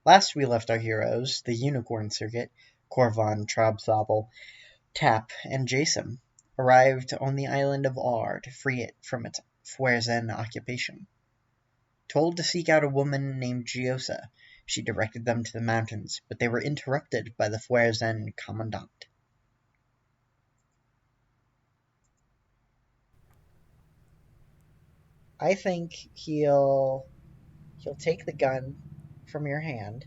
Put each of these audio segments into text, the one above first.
Last we left our heroes, the Unicorn Circuit, Korvan, Trabzabel, Tap, and Jason, arrived on the island of Ar to free it from its Fuerzen occupation. Told to seek out a woman named Giosa, she directed them to the mountains, but they were interrupted by the Fuerzen commandant. I think he'll take the gun from your hand,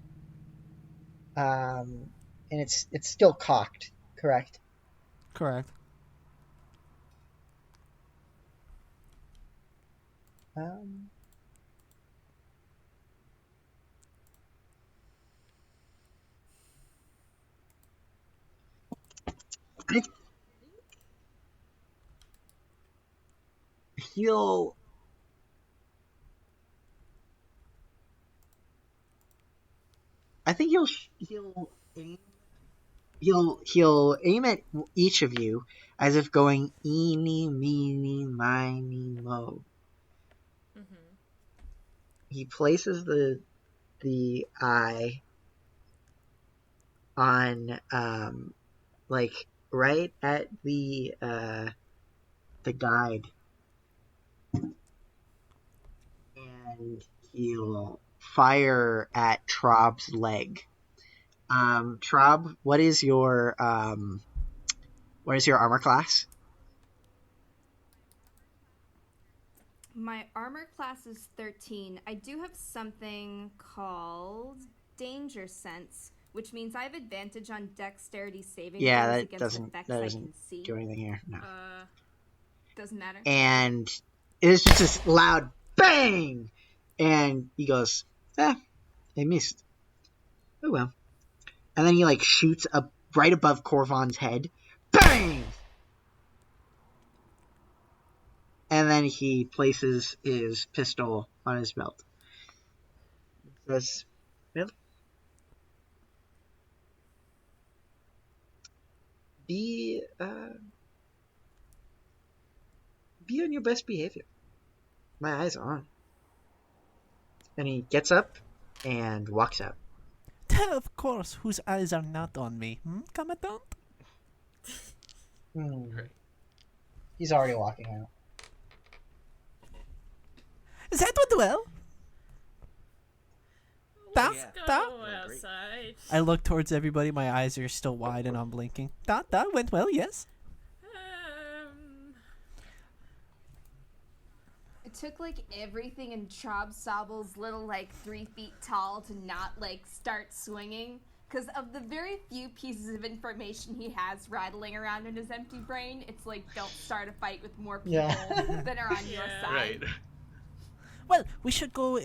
and it's still cocked, correct? Correct. Um, he'll I think he'll aim at each of you as if going eeny meeny miny mo. Mm-hmm. He places the eye on like right at the guide, and he'll fire at Trob's leg. Trob, what is your armor class? My armor class is 13. I do have something called Danger Sense, which means I have advantage on dexterity saving Yeah, throws that against doesn't effects that I doesn't can see. do anything here. No. Doesn't matter. And it's just this loud bang, and he goes, they missed. Oh well. And then he like shoots up right above Korvan's head. Bang! And then he places his pistol on his belt. He says, well, be on your best behavior. My eyes are on. And he gets up and walks out. Of course, whose eyes are not on me, Commandant? Right. He's already walking out. That went well. Let's go outside. I look towards everybody. My eyes are still wide and I'm blinking. That went well, yes. It took like everything in Trabzabel's little 3 feet tall to not start swinging. Because of the very few pieces of information he has rattling around in his empty brain, it's don't start a fight with more people that are on your side. Right. Well, we should go.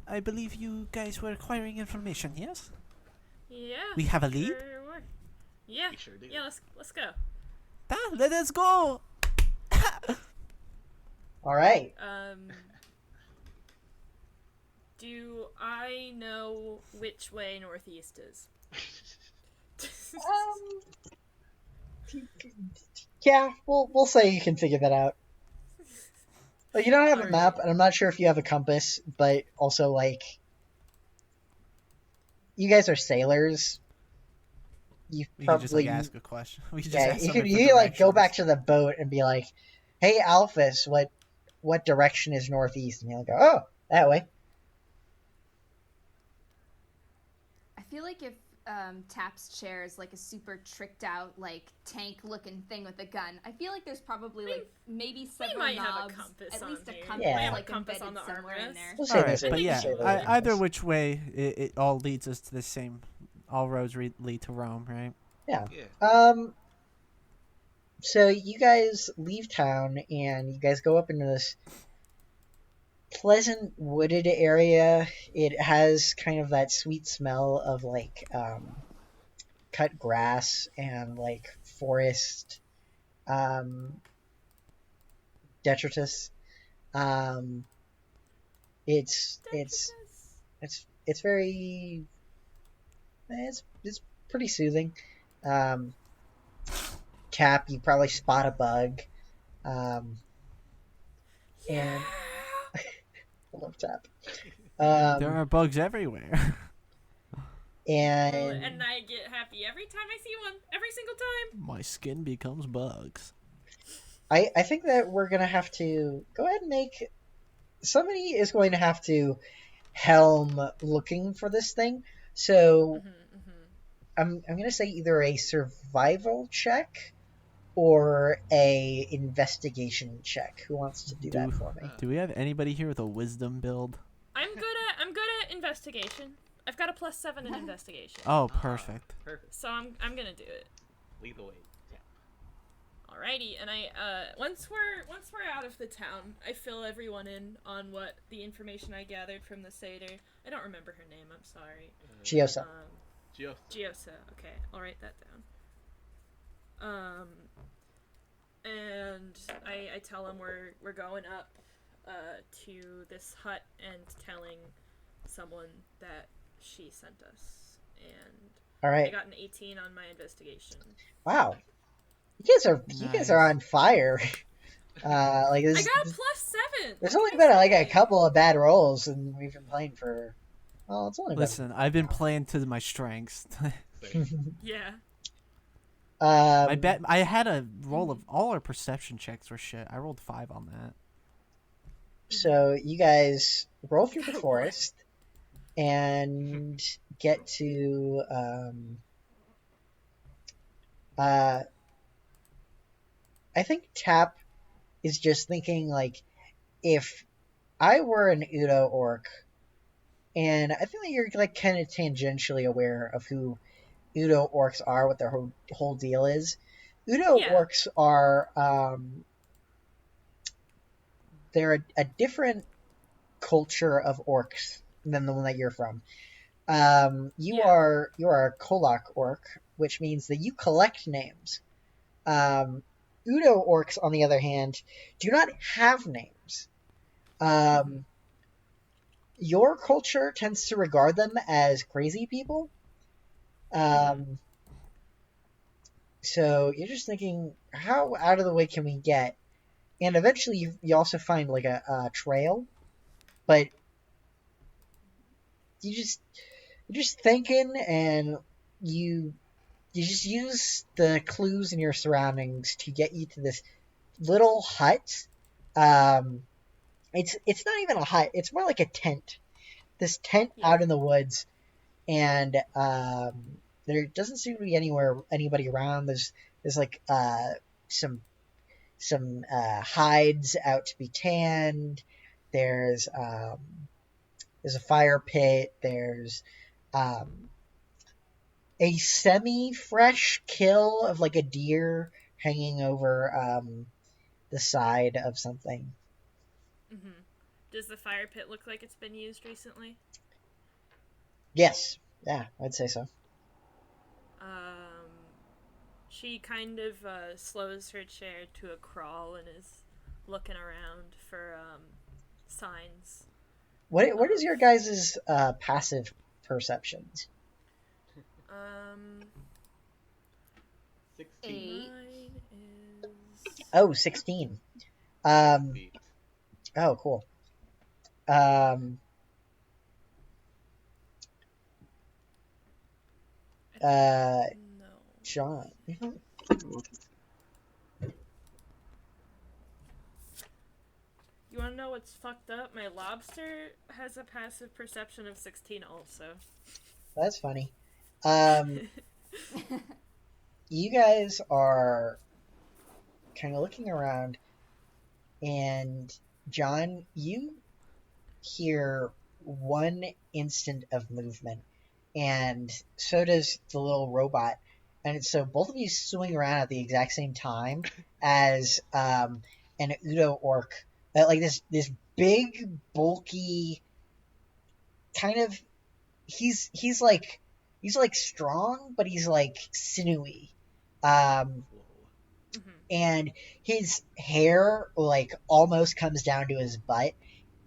I believe you guys were acquiring information, yes? Yeah. We have a lead? Sure. Yeah. We sure do. Yeah, let's go. Let us go! All right. Do I know which way northeast is? Yeah, we'll say you can figure that out. But you don't have a map, and I'm not sure if you have a compass, but also, you guys are sailors. You probably... probably... can just, ask a question. We could yeah, just you could, go back to the boat and be like, hey, Alphys, what direction is northeast? And he'll go, oh, that way. I feel like if Tap's chair is a super tricked out tank looking thing with a gun, I feel like there's probably maybe several might knobs, have a compass at least a here. compass Yeah. Compass on embedded the somewhere in armrest. there. We'll say All right, there's but a either compass. which way, it all leads us to the same. All roads lead to Rome, right? Yeah. Yeah. So you guys leave town, and you guys go up into this pleasant wooded area. It has kind of that sweet smell of cut grass and forest detritus. It's very it's pretty soothing. Cap, you probably spot a bug. And I love Tap. There are bugs everywhere. And And I get happy every time I see one. Every single time. My skin becomes bugs. I think that we're going to have to go ahead and make... Somebody is going to have to helm looking for this thing. So I'm going to say either a survival check or a investigation check. Who wants to do that for me? Do we have anybody here with a wisdom build? I'm good at investigation. I've got a +7 in investigation. Oh, perfect. Perfect. So I'm gonna do it. Lead the way. Yeah. Alrighty, and I once we're out of the town, I fill everyone in on what the information I gathered from the satyr. I don't remember her name. I'm sorry. Giosa. Giosa. Okay, I'll write that down. And I tell him we're going up to this hut and telling someone that she sent us, and All right. I got an 18 on my investigation. Wow. You guys are on fire. Like this, I got a +7. There's only been like a couple of bad rolls, and we've been playing for. Well, it's only been. Listen, I've been playing to my strengths. Yeah. I bet I had a roll of all our perception checks were shit. I rolled 5 on that. So you guys roll through the forest and get to I think Tap is just thinking like, if I were an Udo orc, and I think that you're like kind of tangentially aware of who Udo orcs are, what their whole deal is. Udo orcs are they're a different culture of orcs than the one that you're from. You are a Kolak orc, which means that you collect names. Udo orcs, on the other hand, do not have names. Your culture tends to regard them as crazy people. So you're just thinking, how out of the way can we get? And eventually you also find like a trail, but you're just thinking, and you just use the clues in your surroundings to get you to this little hut. It's not even a hut, it's more like a tent. This tent out in the woods, and there doesn't seem to be anybody around. There's like some hides out to be tanned. There's a fire pit. There's a semi-fresh kill of like a deer hanging over the side of something. Mm-hmm. Does the fire pit look like it's been used recently? Yes. Yeah, I'd say so. She kind of slows her chair to a crawl and is looking around for signs. What is your guys' passive perceptions? 16. Mine is... Oh, 16. Oh, cool. No. John. You want to know what's fucked up? My lobster has a passive perception of 16 also. That's funny. You guys are kind of looking around, and John, you hear one instant of movement, and so does the little robot. And so both of you swing around at the exact same time as an Udo orc. Like this big, bulky, kind of... He's like strong, but he's like sinewy. And his hair like almost comes down to his butt.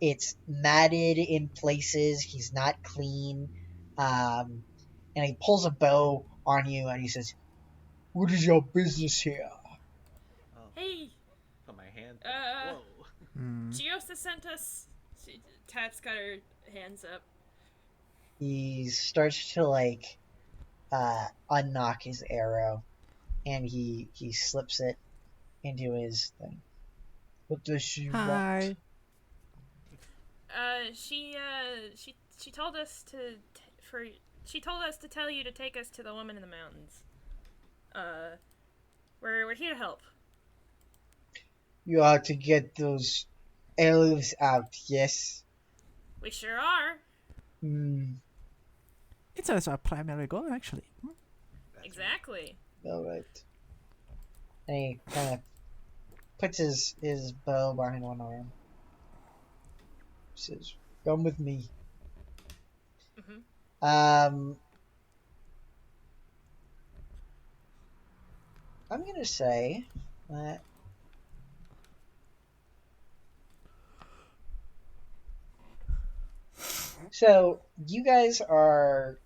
It's matted in places. He's not clean. And he pulls a bow on you and he says, "What is your business here?" Oh, Hey, put my hand. Uh, Whoa. Giosa sent us. Tap's got her hands up. he starts to like unnock his arrow, and he slips it into his thing. What does she want? Hi. She told us she told us to tell you to take us to the woman in the mountains. We're here to help. You are to get those elves out, yes? We sure are. Hmm, It's also our primary goal, actually. Exactly. alright. And he kind of puts his bow behind one arm. Says, come with me. Mhm. I'm gonna say that so you guys are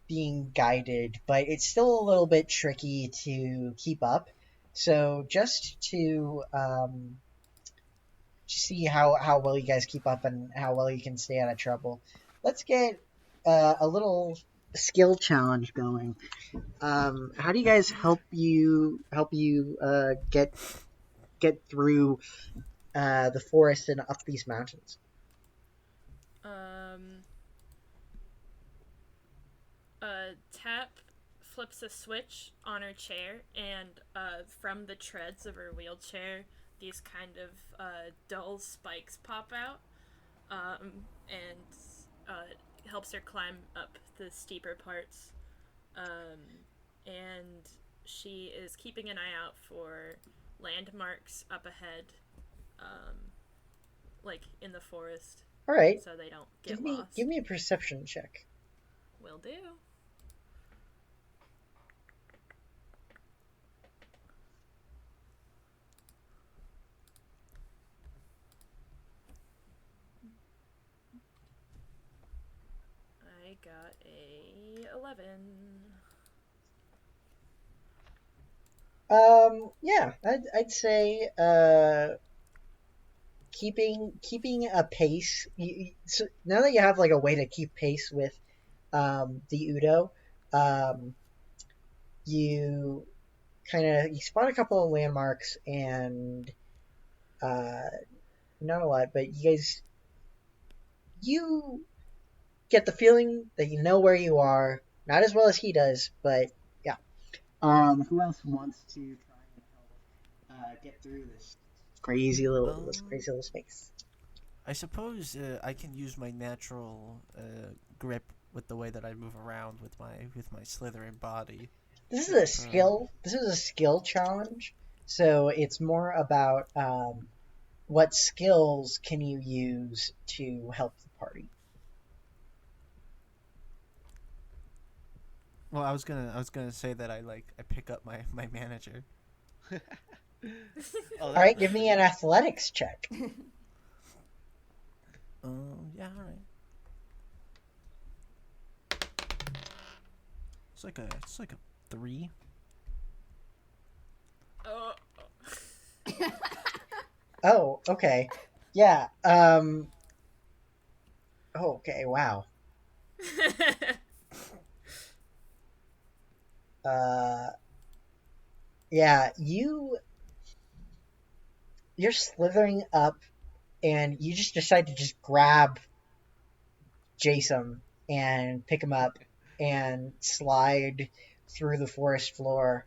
being guided, but it's still a little bit tricky to keep up. So just to see how well you guys keep up and how well you can stay out of trouble, let's get a little skill challenge going. How do you guys help you get through the forest and up these mountains? Tap flips a switch on her chair, and from the treads of her wheelchair, these kind of dull spikes pop out, and helps her climb up the steeper parts. And she is keeping an eye out for landmarks up ahead, like in the forest, All right, so they don't get lost. give me a perception check. Will do. I got a 11. Yeah, I'd say keeping a pace. So now that you have like a way to keep pace with the Udo, you you spot a couple of landmarks and not a lot, but you get the feeling that you know where you are, not as well as he does, but yeah. Who else wants to try and help get through this crazy little space? I suppose I can use my natural grip with the way that I move around with my Slytherin body. This is a skill. This is a skill challenge, so it's more about what skills can you use to help the party. Well, I was gonna say that I pick up my manager. All right, give me an athletics check. Yeah, all right. It's like a 3. Oh, okay. Yeah. Okay. Wow. Yeah. You're slithering up, and you just decide to just grab Jason and pick him up and slide through the forest floor.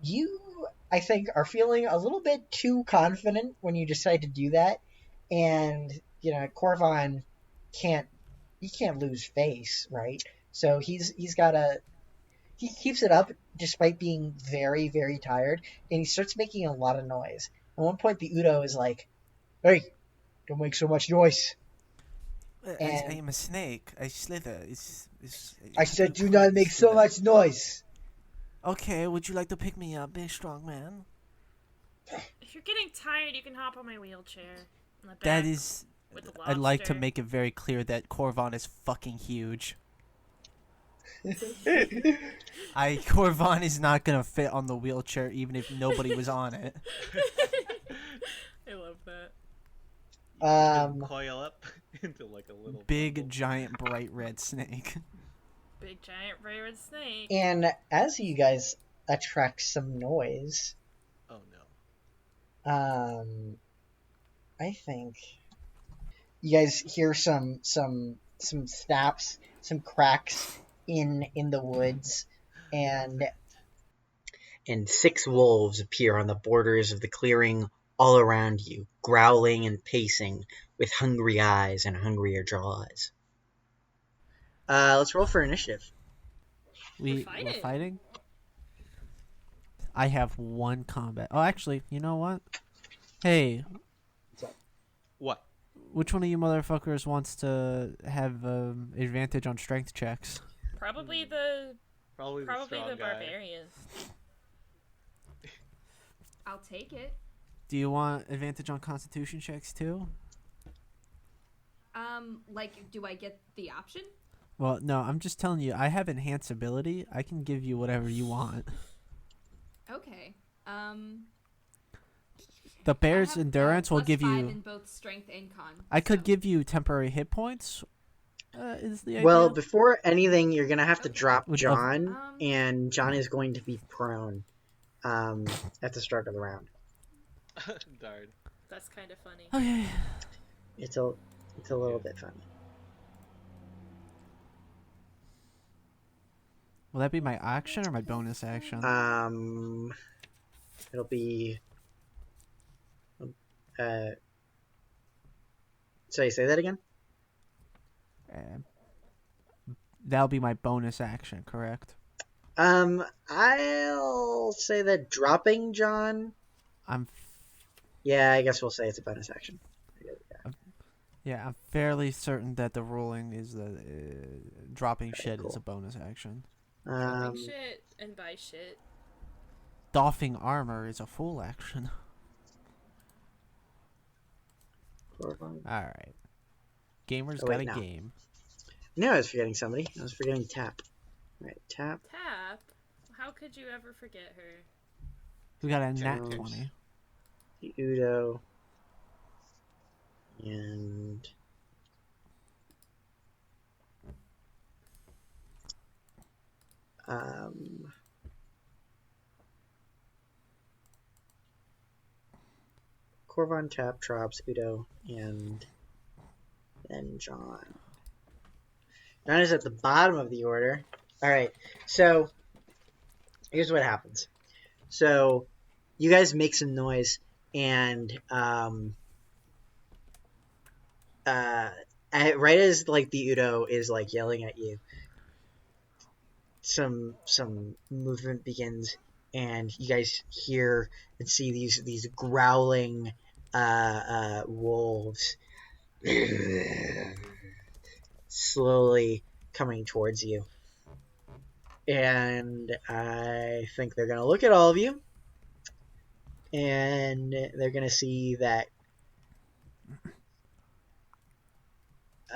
You, I think, are feeling a little bit too confident when you decide to do that, and Korvan can't lose face, right? So he keeps it up despite being very, very tired, and he starts making a lot of noise. At one point, the Udo is like, "Hey, don't make so much noise." I am a snake. I slither. I said, "Do not make so much noise." Okay, would you like to pick me up, big strong man? If you're getting tired, you can hop on my wheelchair. On the back That is. with the I'd like to lobster. make it very clear that Korvan is fucking huge. Korvan is not gonna fit on the wheelchair even if nobody was on it. I love that. You just Um, coil up into like a little Big, bundle. giant, bright red snake. Big giant red snake. and as you guys attract some noise, Oh no. I think you guys hear some snaps, some cracks in the woods, and 6 wolves appear on the borders of the clearing all around you, growling and pacing with hungry eyes and hungrier jaws. Let's roll for initiative. We're fighting. fighting? I have 1 combat. Oh, actually, you know what? Hey, What? which one of you motherfuckers wants to have advantage on strength checks? Probably the Probably the probably strong the guy. barbarian. I'll take it. Do you want advantage on constitution checks too? Like, do I get the option? Well, no, I'm just telling you, I have enhanced ability. I can give you whatever you want. Okay. The I bear's have, endurance will plus give 5 you. in both strength and con. I could so- give you temporary hit points. Is the idea? Well, before anything, you're gonna have to Okay. drop Would- John, and John is going to be prone at the start of the round. Darn. That's kind of funny. Okay. It's a little bit funny. Will that be my action or my bonus action? It'll be. Sorry, say that again. That'll be my bonus action, correct? I'll say that dropping John. I'm Yeah, I guess we'll say it's a bonus action. I'm fairly certain that the ruling is that dropping shit is cool. a bonus action. Dropping shit and buy shit. Doffing armor is a full action. Corvon. All right. Gamers Oh, got wait, a no. game. No, I was forgetting somebody. I was forgetting Tap. All right, Tap. Tap. How could you ever forget her? We got a nat Jones. 20. The Udo. And Corvon, Tap, Trops, Udo, and then John. John is at the bottom of the order. Alright, so here's what happens. So you guys make some noise, and right as like the Udo is like yelling at you, some movement begins, and you guys hear and see these growling wolves slowly coming towards you. And I think they're gonna look at all of you, and they're gonna see that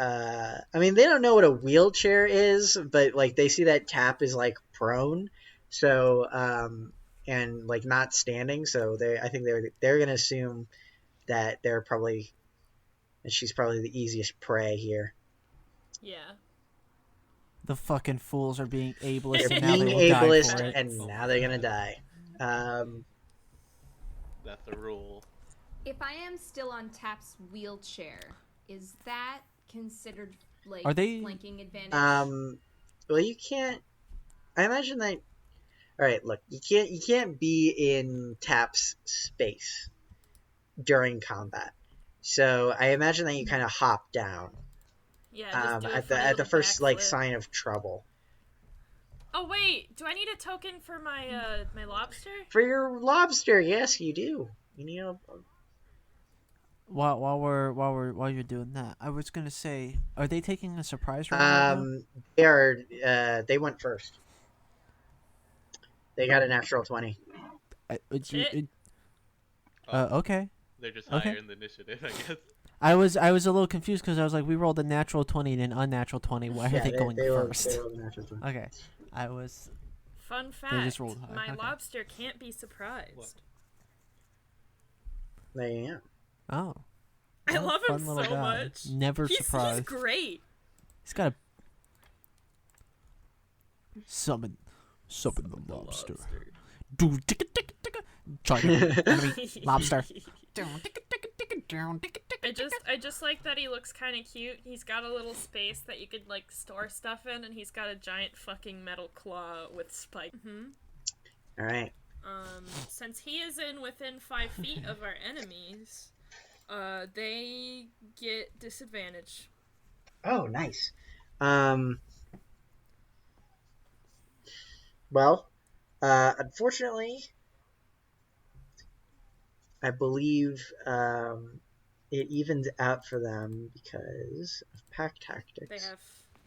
I mean, they don't know what a wheelchair is, but like they see that Tap is like prone, so and like not standing, so I think they're gonna assume that she's probably the easiest prey here. Yeah. The fucking fools are being ableist They're and now being they will die ableist, for it. and now they're gonna die. That's the rule. If I am still on Tap's wheelchair, is that considered like Are they- flanking advantage? Well, you can't. I imagine that. All right, look, you can't be in Tap's space during combat, so I imagine that you kind of hop down Yeah. Just do a at funny the little first like backflip. sign of trouble. Oh wait, do I need a token for my my lobster? For your lobster, yes, you do. You need a. While you're doing that, I was gonna say, are they taking a surprise round? They went first. They got a natural 20. Shit. Okay. They're just Okay. higher in the initiative, I guess. I was a little confused because I was like, we rolled a natural 20 and an unnatural 20. Why are they going first? They rolled a natural 20. Okay. I was. Fun fact: just rolled high, my okay. lobster can't be surprised. What? There you go. Oh. I What a love him fun little so guy. much. Never He's surprised. great. He's got a summon the lobster. Do ticka ticka ticka. Target enemy lobster. I just like that he looks kind of cute. He's got a little space that you could like store stuff in, and he's got a giant fucking metal claw with spike. All right. Since he is within 5 feet of our enemies, they get disadvantage. Oh, nice. Well, unfortunately, I believe it evens out for them because of pack tactics. They have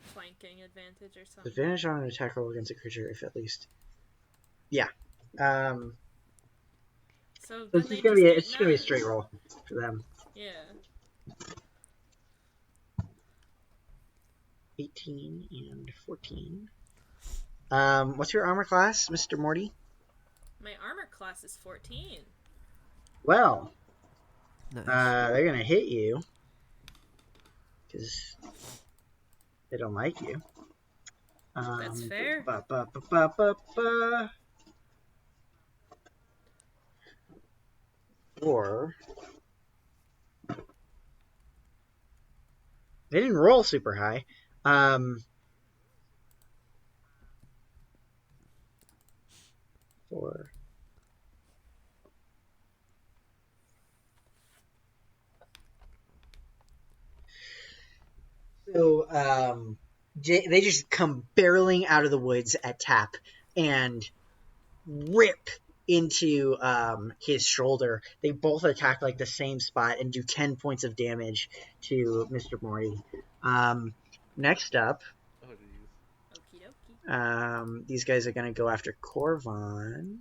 flanking advantage or something. Advantage on an attack roll against a creature if at least. Yeah. So It's just gonna be a straight roll for them. Yeah. 18 and 14. What's your armor class, Mr. Morty? My armor class is 14. Well, Nice. they're gonna hit you because they don't like you. That's fair. Or they didn't roll super high. For so they just come barreling out of the woods at Tap and rip into his shoulder. They both attack like the same spot and do 10 points of damage to Mr. Morty. Next up, Oh, geez. Okie dokie. these guys are going to go after Korvan.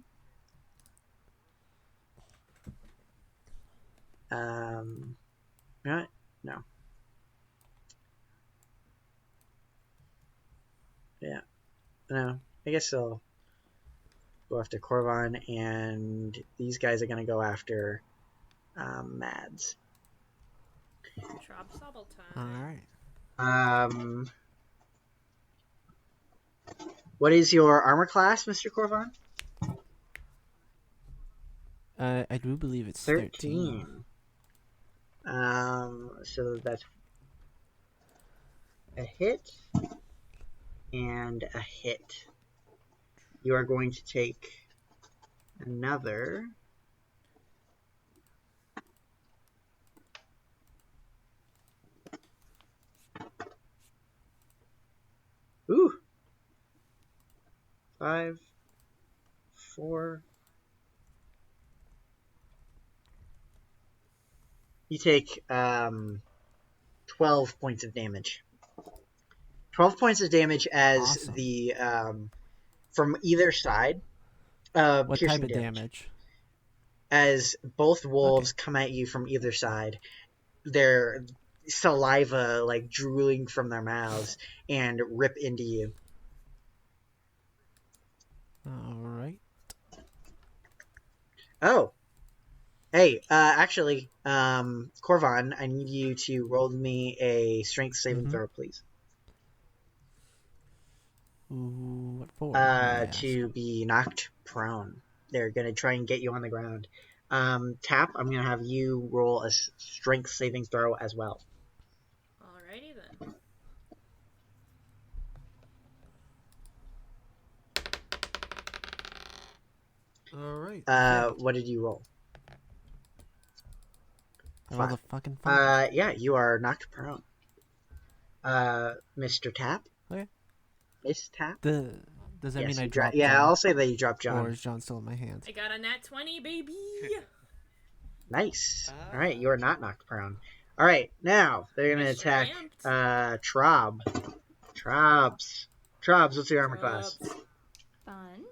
What? No. Yeah. No. I guess they'll go after Korvan, and these guys are going to go after Mads. Trob Sobble time. Alright. What is your armor class, Mr. Korvan? I do believe it's 13. So that's a hit and a hit. You are going to take another ooh 5 4 you take 12 points of damage. 12 points of damage as Awesome. the from either side. What piercing type of damage? As both wolves come at you from either side, their saliva like drooling from their mouths and rip into you. Alright. Oh. Hey, actually, Korvan, I need you to roll me a strength saving throw, please. Ooh, what for? may I ask? To be knocked prone. They're gonna try and get you on the ground. Tap, I'm gonna have you roll a strength saving throw as well. Alrighty then. Alright. What did you roll? I rolled a fucking 5. Yeah, you are knocked prone. Mr. Tap? Okay. Miss Tap? Does that Yes, mean I you dropped yeah, John? I'll say that you dropped Or John. is John still in my hands? I got a nat 20, baby! Nice. Alright, you are not knocked prone. Alright, now they're gonna attack Trob. Trobs, what's your armor class? Fun.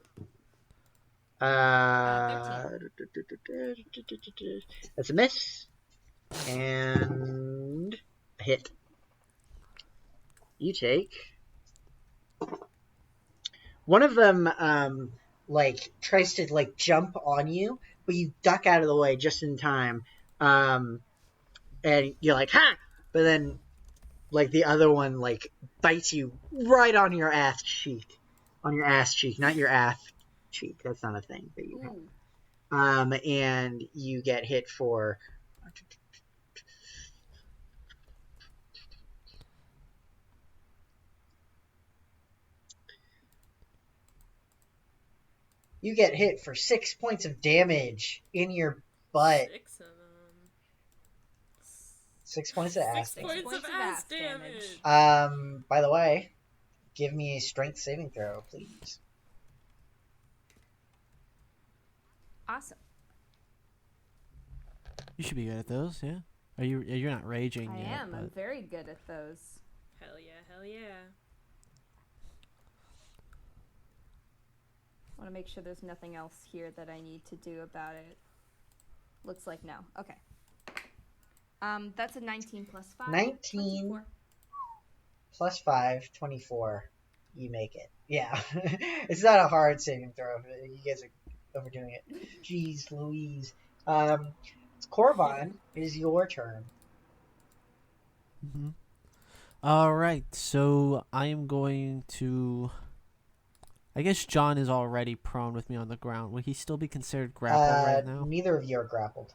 That's a miss. And a hit. You take. One of them, like, tries to, like, jump on you, but you duck out of the way just in time. and you're like, ha! But then, like, the other one, like, bites you right on your ass cheek. On your ass cheek, not your ass cheek. That's not a thing that you have. Ooh. And you get hit for... You get hit for 6 points of damage in your butt. 6 of them. 6 points of ass 6 damage. points of ass damage. By the way, give me a strength saving throw, please. Awesome. You should be good at those, yeah. You're not raging I yet. am. I'm But very good at those. Hell yeah, hell yeah. I want to make sure there's nothing else here that I need to do about it. Looks like no. Okay. That's a 19 plus 5. 19. 24. Plus 5, 24. You make it. Yeah. It's not a hard saving throw. You guys are overdoing it. Jeez Louise. Korvan, it is your turn. all right, so I am going to. I guess John is already prone with me on the ground. Would he still be considered grappled right now? Neither of you are grappled.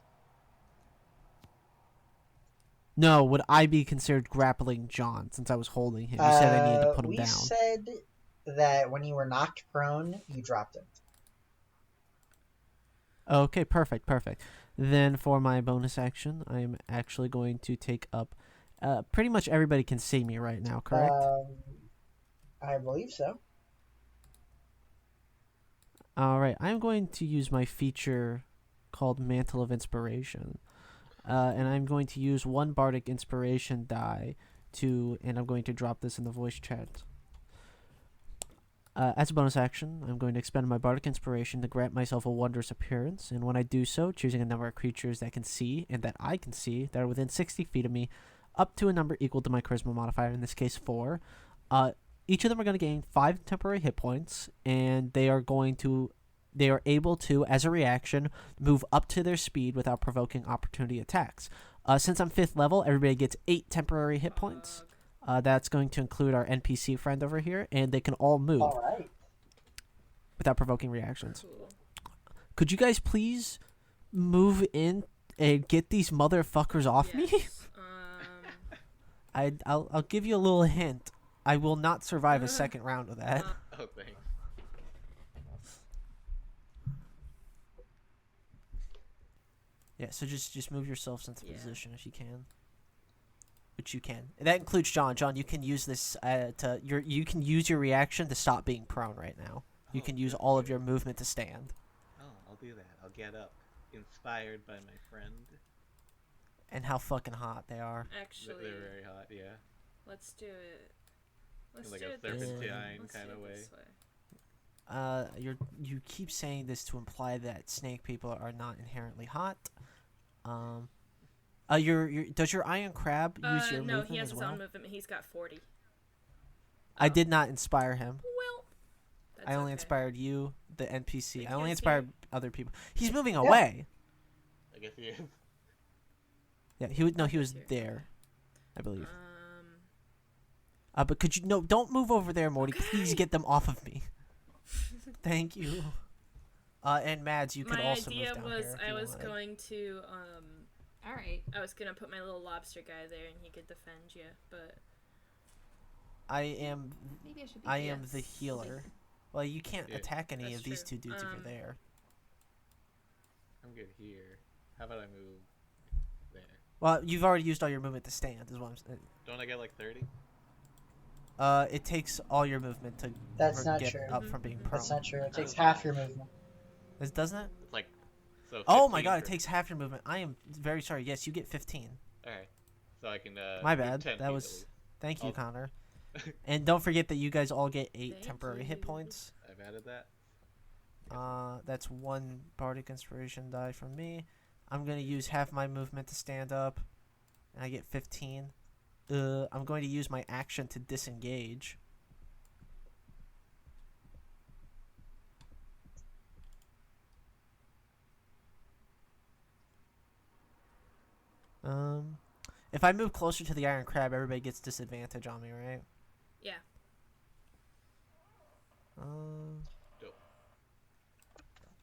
No, would I be considered grappling John since I was holding him? You said I needed to put him we down. said that when you were knocked prone, you dropped him. Okay, perfect. Then for my bonus action, I am actually going to take up. Pretty much everybody can see me right now, correct? I believe so. All right, I'm going to use my feature called Mantle of Inspiration. And I'm going to use one Bardic Inspiration die and I'm going to drop this in the voice chat. As a bonus action, I'm going to expend my Bardic Inspiration to grant myself a wondrous appearance, and when I do so, choosing a number of creatures that can see and that I can see that are within 60 feet of me, up to a number equal to my Charisma modifier, in this case 4. Each of them are going to gain 5 temporary hit points, and they are able to, as a reaction, move up to their speed without provoking opportunity attacks. Since I'm 5th level, everybody gets 8 temporary hit points. That's going to include our NPC friend over here, and they can all move All right. without provoking reactions. Cool. Could you guys please move in and get these motherfuckers off me? Yes. I'll give you a little hint. I will not survive a second round of that. Oh, thanks. Yeah, so just move yourselves into Yeah. position if you can. Which you can. That includes John. John, you can use this you can use your reaction to stop being prone right now. You can use all of your movement to stand. Oh, I'll do that. I'll get up. Inspired by my friend. And how fucking hot they are. Actually, They're very hot, yeah. let's do it. Let's Like do a it this way. serpentine Let's kind do of it way. this way. You keep saying this to imply that snake people are not inherently hot. Does your iron crab use your no, movement he has as his well? own movement. He's got 40. I did not inspire him. Well, that's I only okay. inspired you, the NPC. I only Because inspired other people. He's moving away. I guess he is. Yeah, he would. No, he was Here. there, I believe. But could you don't move over there, Morty. Please get them off of me. Thank you. And Mads, you could My also idea move down was here if I you was wanted. going to All right. I was gonna put my little lobster guy there and he could defend you, but Maybe I should be I am Yes. the healer. Well, you can't Yeah. attack any That's of these true. two dudes if you're there. I'm good here. How about I move there? Well, you've already used all your movement to stand. Is what I'm saying. Don't I get like 30? It takes all your movement to That's not get true. up from being prone. That's not true. It takes half your movement. Doesn't it? It's like so. Oh my 15 god, it for- takes half your movement. I am very sorry. Yes, you get 15. Alright, so I can. My move bad. 10 feet That at was. least. Thank you, I'll- Connor. And don't forget that you guys all get 8 Thank temporary hit you. points. I've added that. That's 1 bardic inspiration die from me. I'm gonna use half my movement to stand up, and I get 15. I'm going to use my action to disengage. If I move closer to the Iron Crab, everybody gets disadvantage on me, right? Yeah. Dope.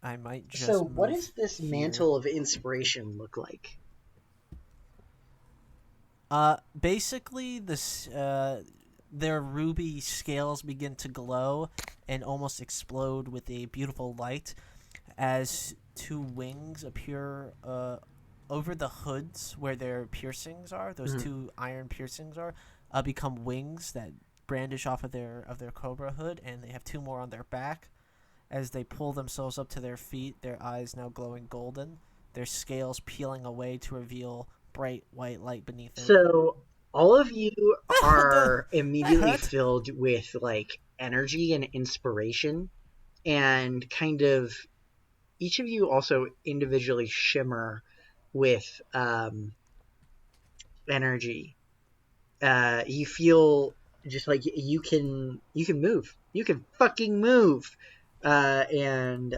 I might just So, what move does this here. mantle of inspiration look like? Basically, their ruby scales begin to glow and almost explode with a beautiful light as two wings appear over the hoods where their piercings are. Those two iron piercings are become wings that brandish off of their cobra hood, and they have two more on their back. As they pull themselves up to their feet, their eyes now glowing golden, their scales peeling away to reveal bright white light beneath it. So, all of you are immediately What? filled with, like, energy and inspiration, and kind of each of you also individually shimmer with energy. You feel just like you can move. You can fucking move. And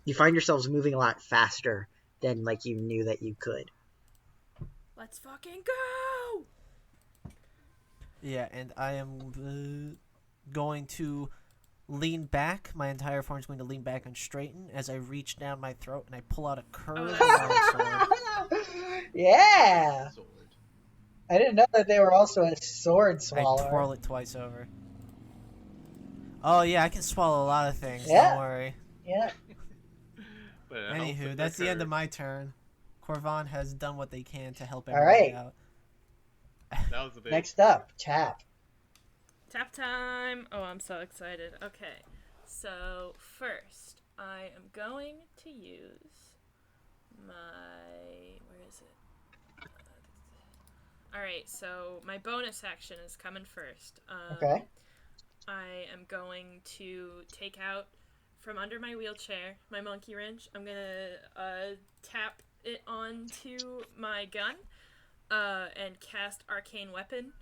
you find yourselves moving a lot faster than like you knew that you could. Let's fucking go! Yeah, and I am going to lean back. My entire form is going to lean back and straighten as I reach down my throat and I pull out a curved longsword. Yeah! Sword. I didn't know that they were also a sword I twirl it twice over. Oh yeah, I can swallow a lot of things. Yeah. Don't worry. Yeah. But it helps Anywho, if that's they're the end of curved. my turn. Corvan has done what they can to help All everybody right. out. That was a big. Next up, Tap. Tap time! Oh, I'm so excited. Okay, so first, I am going to use my... Where is it? Alright, so my bonus action is coming first. Okay. I am going to take out from under my wheelchair my monkey wrench. I'm gonna tap it onto my gun and cast Arcane Weapon.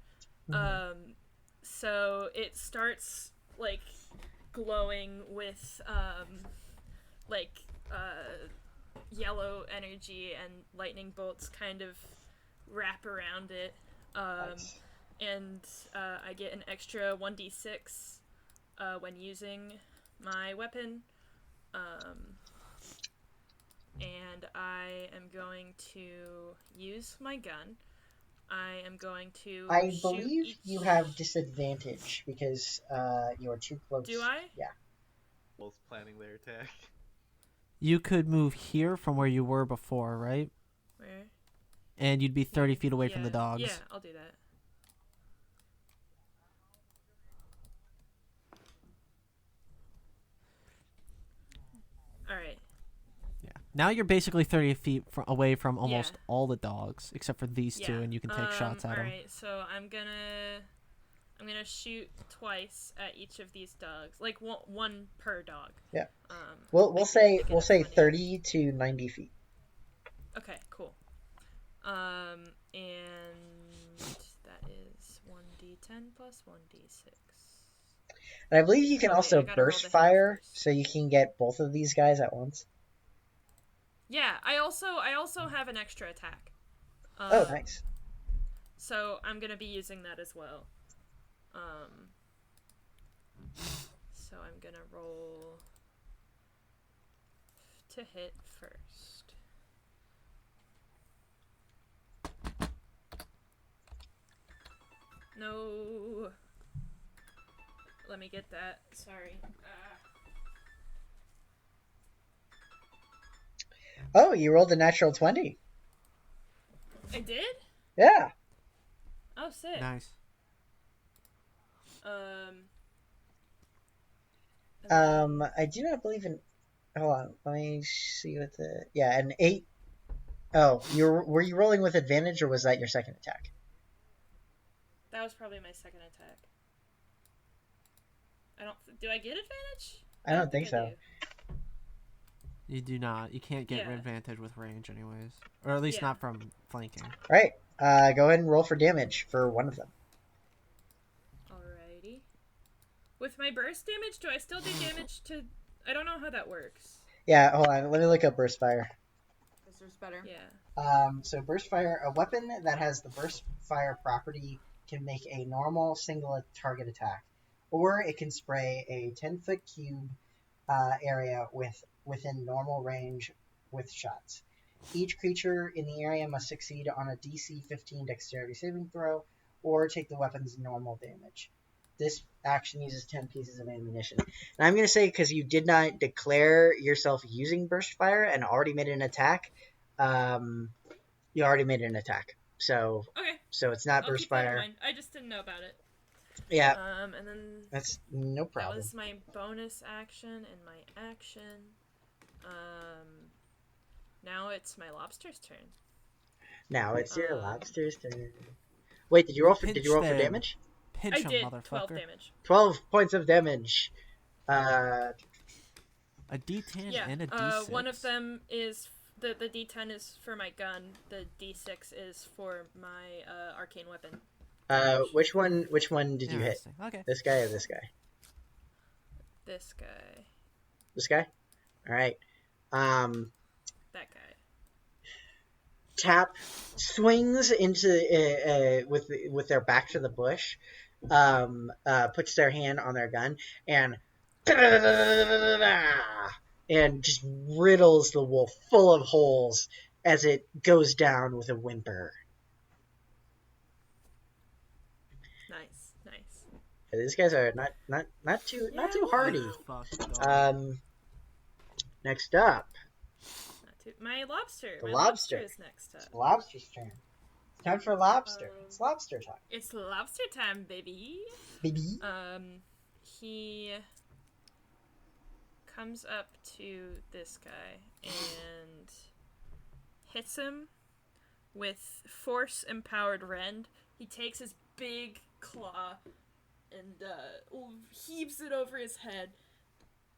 So it starts like glowing with yellow energy, and lightning bolts kind of wrap around it. Nice. And I get an extra 1d6 when using my weapon. And I am going to use my gun. I am going to I shoot believe each... you have disadvantage because you're too close. Do I? Yeah. Both planning their attack. You could move here from where you were before, right? Where? And you'd be 30 feet away from Yeah, the dogs. Yeah, I'll do that. Alright. Yeah. Now you're basically 30 feet away from almost Yeah. all the dogs, except for these two, and you can take shots at them. Alright, so I'm gonna shoot twice at each of these dogs. Like one per dog. Yeah. Um, We'll make say it we'll as say many. 30 to 90 feet. Okay, cool. And that is 1d10 plus 1d6. And I believe you can Oh, wait, also I gotta roll burst the hit fire, first. so you can get both of these guys at once. Yeah, I also have an extra attack. Oh, nice. So I'm gonna be using that as well. So I'm gonna roll to hit first. No. Let me get that. Sorry. Oh, you rolled a natural 20. I did? Yeah. Oh, sick. Nice. I do not believe in. Hold on, let me see what the. Yeah, an 8. Oh, were you rolling with advantage, or was that your second attack? That was probably my second attack. Do I get advantage? I don't think I so. do. You do not. You can't get Yeah. advantage with range, anyways. Or at least Yeah. not from flanking. All right. Go ahead and roll for damage for one of them. Alrighty. With my burst damage, do I still do damage to... I don't know how that works. Yeah, hold on. Let me look up burst fire. This is better. Yeah. So burst fire, a weapon that has the burst fire property can make a normal single target attack, or it can spray a 10-foot cube area within normal range with shots. Each creature in the area must succeed on a DC 15 dexterity saving throw, or take the weapon's normal damage. This action uses 10 pieces of ammunition. And I'm going to say, because you did not declare yourself using burst fire and already made an attack, you already made an attack. So Okay. so it's not I'll burst keep that in fire. mind. I just didn't know about it. Yeah, And then that's no that problem. was my bonus action and my action. Now it's my lobster's turn. Now it's your lobster's turn. Wait, did you roll for Pinch them. damage? Pinch I 'em, did motherfucker. 12 damage. 12 points of damage. A D10 Yeah. and a D6. One of them is the D10 is for my gun. The D6 is for my arcane weapon. Which one did you hit? Interesting. Okay. This guy or this guy? This guy. This guy? All right. That guy. Tap swings into with their back to the bush, puts their hand on their gun and just riddles the wolf full of holes as it goes down with a whimper. Nice. These guys are not too hardy. Fuck, dog. Next up, My lobster. The My lobster. is next up. lobster's turn. It's time for lobster. It's lobster time, It's lobster time, baby. baby. He comes up to this guy and hits him with force empowered rend. He takes his big claw and heaves it over his head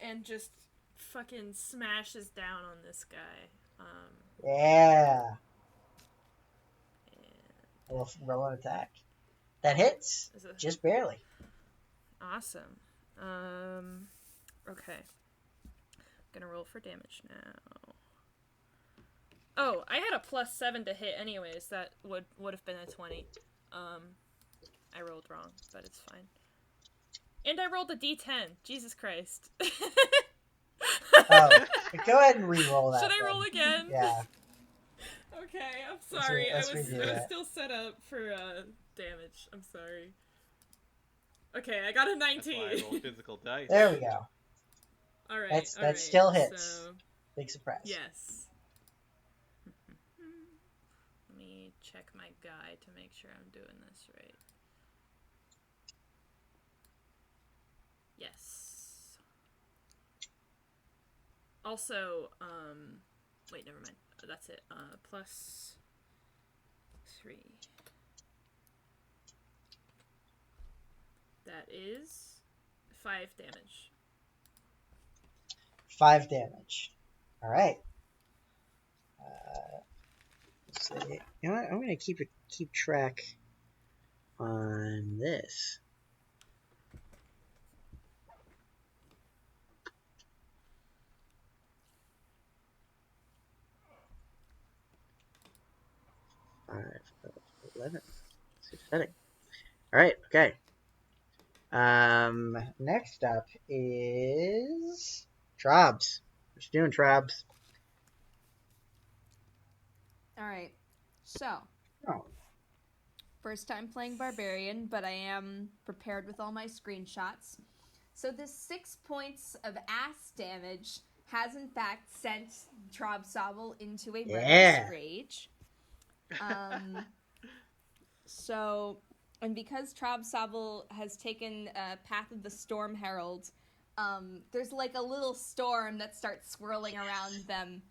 and just fucking smashes down on this guy. Yeah. And We'll roll an attack. That hits, is it just barely. awesome? Okay. Gonna roll for damage now. Oh, I had a +7 to hit anyways. That would have been a 20. I rolled wrong, but it's fine. And I rolled a D10. Jesus Christ. Oh, go ahead and re-roll that. Should I then. roll again? Yeah. Okay, I'm sorry. let's I was redo that. still set up for damage. I'm sorry. Okay, I got a That's why I 19. roll physical dice. There we go. All right. That all right, still hits. So, Big surprise. yes. Let me check my guide to make sure I'm doing this right. Yes. Also, wait, never mind. That's it. +3. That is 5 damage. 5 damage. All right. Let's see. You know what? I'm gonna keep track on this. Five, 11. It's setting. All right. Okay. Next up is Trobs. What you doing, Trobs? Alright. So, Oh, first time playing Barbarian, but I am prepared with all my screenshots. So this 6 points of ass damage has in fact sent Trobsabel into a Yeah. reckless rage. And because Trobsabel has taken Path of the Storm Herald, there's like a little storm that starts swirling around them.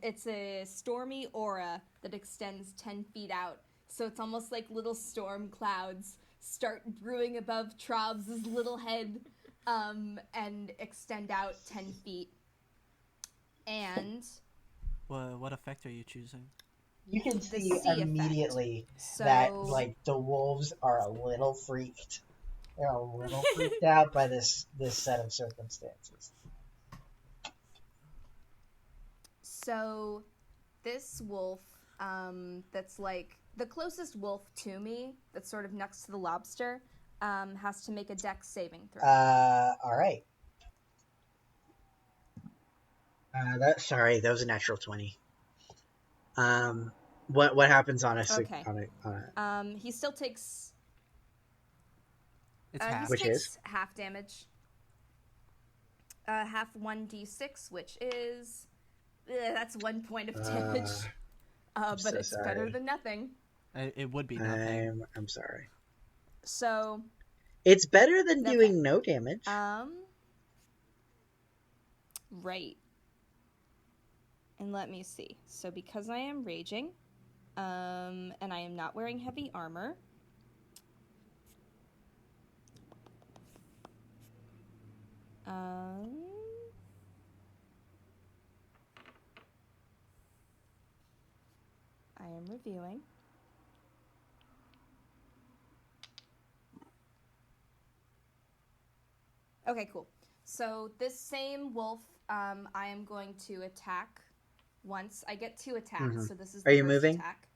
It's a stormy aura that extends 10 feet out, so it's almost like little storm clouds start brewing above Trobs' little head, and extend out 10 feet. And What effect are you choosing? you can The see sea effect. immediately so that like the wolves are a little freaked. They're a little freaked out by this set of circumstances. So this wolf, that's like the closest wolf to me, that's sort of next to the lobster, has to make a dex saving throw. All right. That was a natural 20. What happens on a Okay. on He still takes. It's He half. Which takes is? half damage. Half 1d6, which is. That's 1 point of damage. But so it's better sorry. than nothing. It would be nothing. I'm sorry. So. It's better than Okay. doing no damage. Right. And let me see. So because I am raging, and I am not wearing heavy armor, I am reviewing. Okay, cool. So this same wolf, I am going to attack once. I get 2 attacks, so this is the Are you first moving? attack.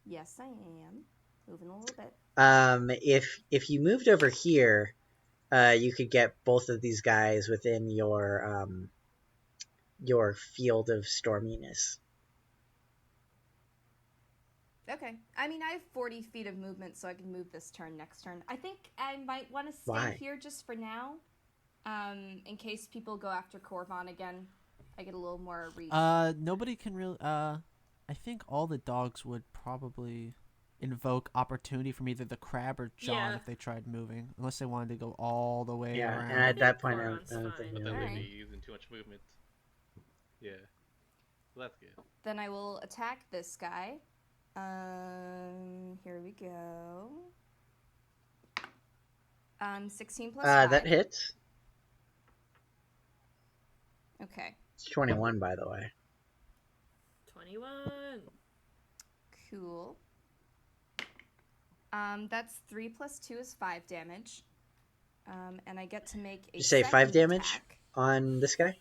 Yes, I am. Moving a little bit. If you moved over here, you could get both of these guys within your field of storminess. Okay. I mean, I have 40 feet of movement, so I can move this turn next turn. I think I might want to stay Why? here just for now, in case people go after Corvon again. I get a little more reach. Nobody can really. I think all the dogs would probably invoke opportunity from either the crab or John Yeah. if they tried moving, unless they wanted to go all the way Yeah, around. and at that point, Coron's I don't fine. think But you then know. they'd Alright. be using too much movement. Yeah. Well, that's good. Then I will attack this guy. Here we go. 16 plus 5. That hits. Okay, It's 21, by the way. 21. cool. That's 3 plus 2 is 5 damage. And I get to make a You say 5 second damage? attack. On this guy.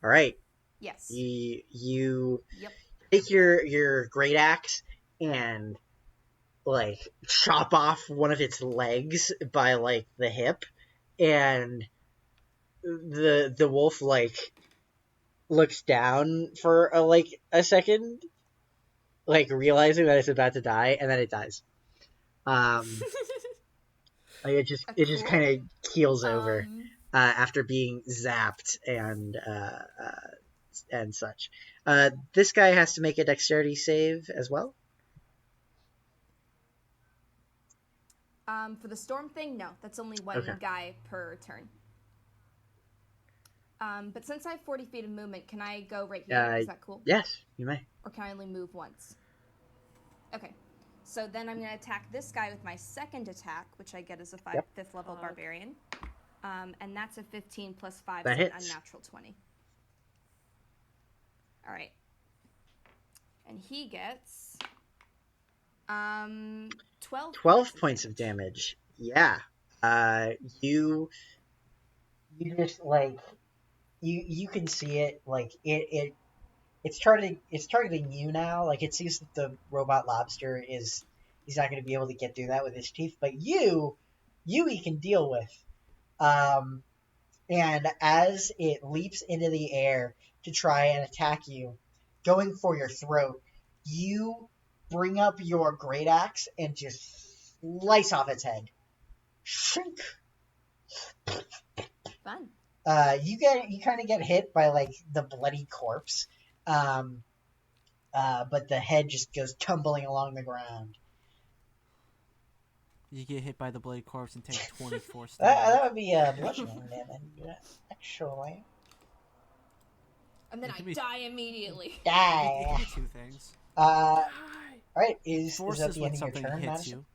All right. Yes. You Yep. take your great axe and like chop off one of its legs by like the hip, and the wolf like looks down for a second, like realizing that it's about to die, and then it dies. Like it just Cool. kind of keels over Um, after being zapped and such. This guy has to make a dexterity save as well. For the storm thing, no. That's only one Okay. guy per turn. But since I have 40 feet of movement, can I go right here? Is that cool? Yes, you may. Or can I only move once? Okay. So then I'm going to attack this guy with my second attack, which I get as a Yep. 5th level barbarian. And that's a 15 plus 5, That so hits. an unnatural 20. All right. And he gets 12 points of damage. Yeah. You just like you can see it, like it's targeting you now. Like it sees that the robot lobster he's not going to be able to get through that with his teeth, but you he can deal with. And as it leaps into the air to try and attack you, going for your throat, you bring up your great axe and just slice off its head. Shink. Fun. You kind of get hit by like the bloody corpse, but the head just goes tumbling along the ground. You get hit by the blade corpse and take 24 That stamina. would be bludgeoning damage, actually. And then It I can be- die immediately. It Die. can be two things. All right, is Force that is the when end of your something turn, hits Madison? you.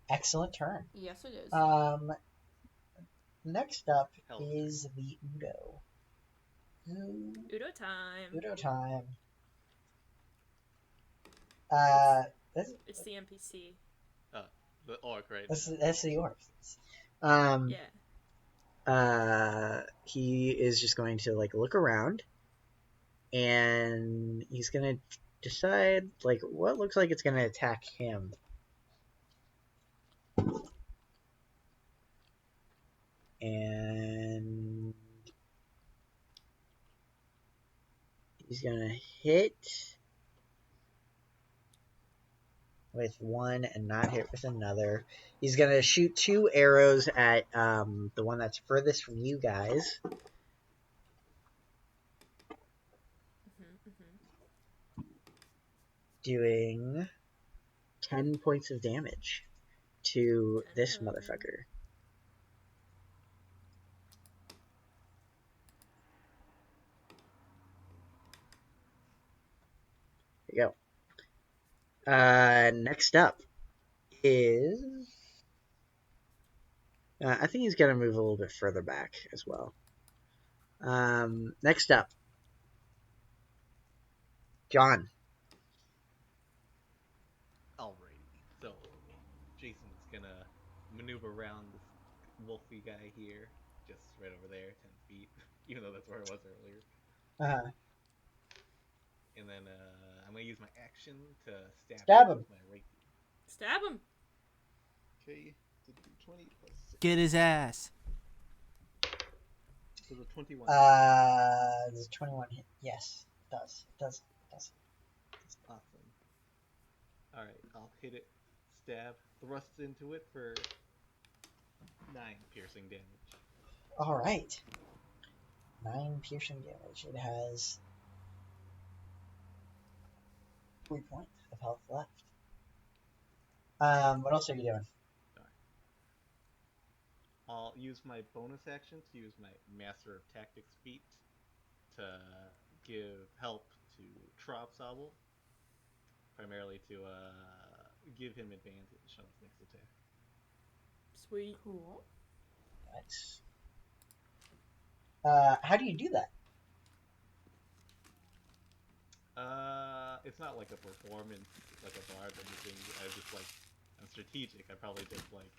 Excellent turn. Yes, it is. Next up Hell. is the Udo. Udo time. Udo time. It's the NPC. The orc, right? That's the orcs. Yeah. he is just going to like look around, and he's gonna decide like what looks like it's gonna attack him. And he's gonna hit with one and not hit with another. He's gonna shoot 2 arrows at the one that's furthest from you guys. Doing 10 points of damage to this motherfucker. There you go. Next up is... I think he's going to move a little bit further back as well. Next up, John. Alrighty, so Jason's gonna maneuver around this wolfy guy here, just right over there, 10 feet, even though that's where I was earlier. And then I'm gonna use my action to stab him. with my right. Stab him. Okay, so 20 plus 6. Get his ass. So the 21. Does 21 hit? Yes, it does. Awesome. Alright, I'll hit it, stab, thrust into it for 9 piercing damage. Alright. 9 piercing damage. It has 3 points of health left. What else are you doing? I'll use my bonus action to use my Master of Tactics feat to give help to Trobsabel, primarily to give him advantage on his next attack. Sweet. Cool. Nice. How do you do that? It's not like a performance, like a bard or anything. I'm strategic. I probably just like